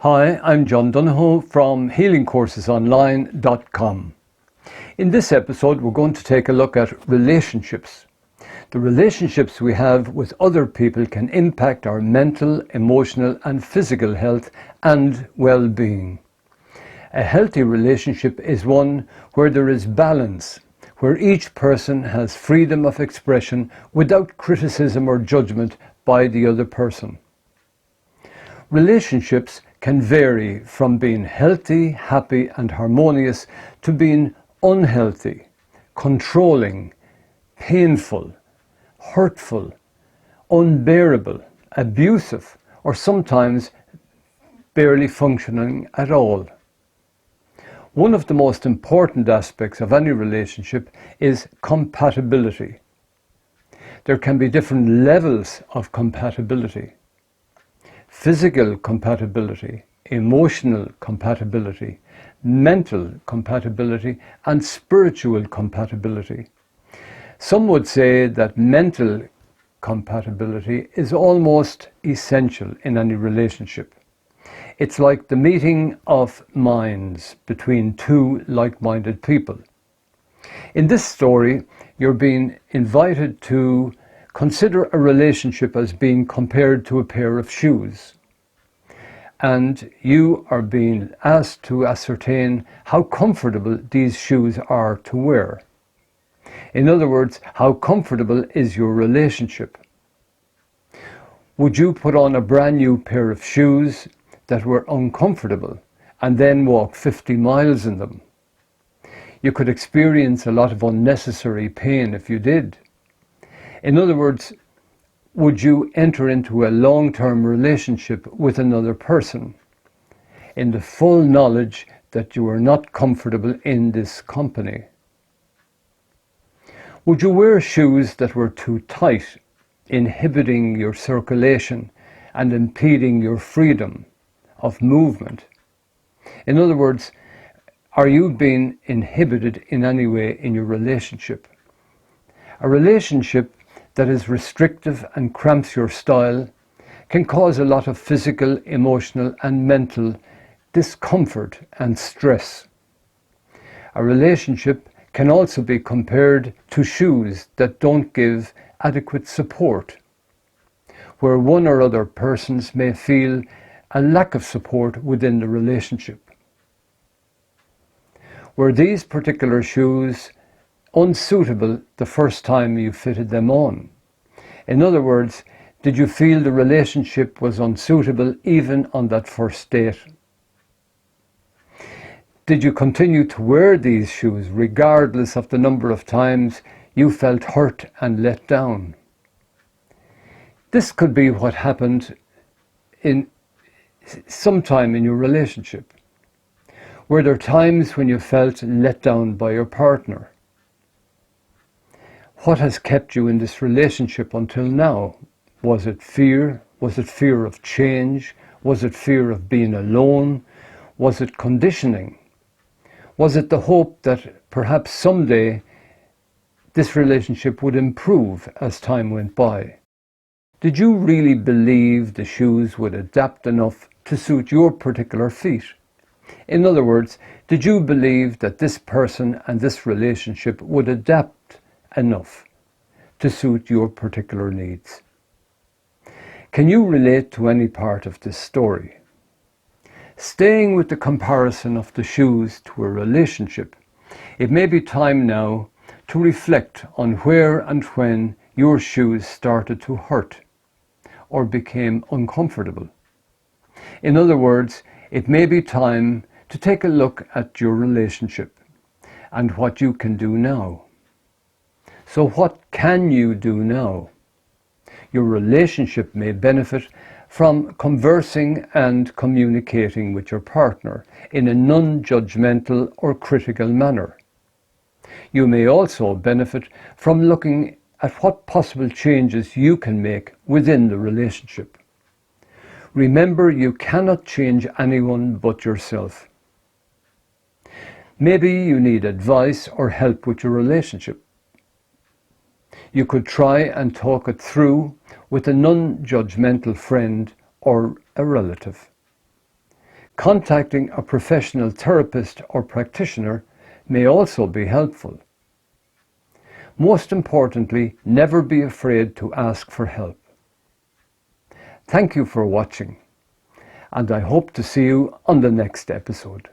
Hi, I'm John Donohoe from healingcoursesonline.com. In this episode, we're going to take a look at relationships. The relationships we have with other people can impact our mental, emotional, and physical health and well-being. A healthy relationship is one where there is balance, where each person has freedom of expression without criticism or judgment by the other person. Relationships can vary from being healthy, happy, and harmonious to being unhealthy, controlling, painful, hurtful, unbearable, abusive, or sometimes barely functioning at all. One of the most important aspects of any relationship is compatibility. There can be different levels of compatibility. Physical compatibility, emotional compatibility, mental compatibility, and spiritual compatibility. Some would say that mental compatibility is almost essential in any relationship. It's like the meeting of minds between two like-minded people. In this story, you're being invited to consider a relationship as being compared to a pair of shoes. And you are being asked to ascertain how comfortable these shoes are to wear. In other words, how comfortable is your relationship? Would you put on a brand new pair of shoes that were uncomfortable and then walk 50 miles in them? You could experience a lot of unnecessary pain if you did. In other words, would you enter into a long-term relationship with another person in the full knowledge that you are not comfortable in this company? Would you wear shoes that were too tight, inhibiting your circulation and impeding your freedom of movement? In other words, are you being inhibited in any way in your relationship? A relationship that is restrictive and cramps your style can cause a lot of physical, emotional, and mental discomfort and stress. A relationship can also be compared to shoes that don't give adequate support, where one or other persons may feel a lack of support within the relationship. Were these particular shoes unsuitable the first time you fitted them on? In other words, did you feel the relationship was unsuitable even on that first date? Did you continue to wear these shoes regardless of the number of times you felt hurt and let down? This could be what happened in sometime in your relationship. Were there times when you felt let down by your partner? What has kept you in this relationship until now? Was it fear? Was it fear of change? Was it fear of being alone? Was it conditioning? Was it the hope that perhaps someday this relationship would improve as time went by? Did you really believe the shoes would adapt enough to suit your particular feet? In other words, did you believe that this person and this relationship would adapt enough to suit your particular needs? Can you relate to any part of this story? Staying with the comparison of the shoes to a relationship, it may be time now to reflect on where and when your shoes started to hurt or became uncomfortable. In other words, it may be time to take a look at your relationship and what you can do now. So what can you do now? Your relationship may benefit from conversing and communicating with your partner in a non-judgmental or critical manner. You may also benefit from looking at what possible changes you can make within the relationship. Remember, you cannot change anyone but yourself. Maybe you need advice or help with your relationship. You could try and talk it through with a non-judgmental friend or a relative. Contacting a professional therapist or practitioner may also be helpful. Most importantly, never be afraid to ask for help. Thank you for watching, and I hope to see you on the next episode.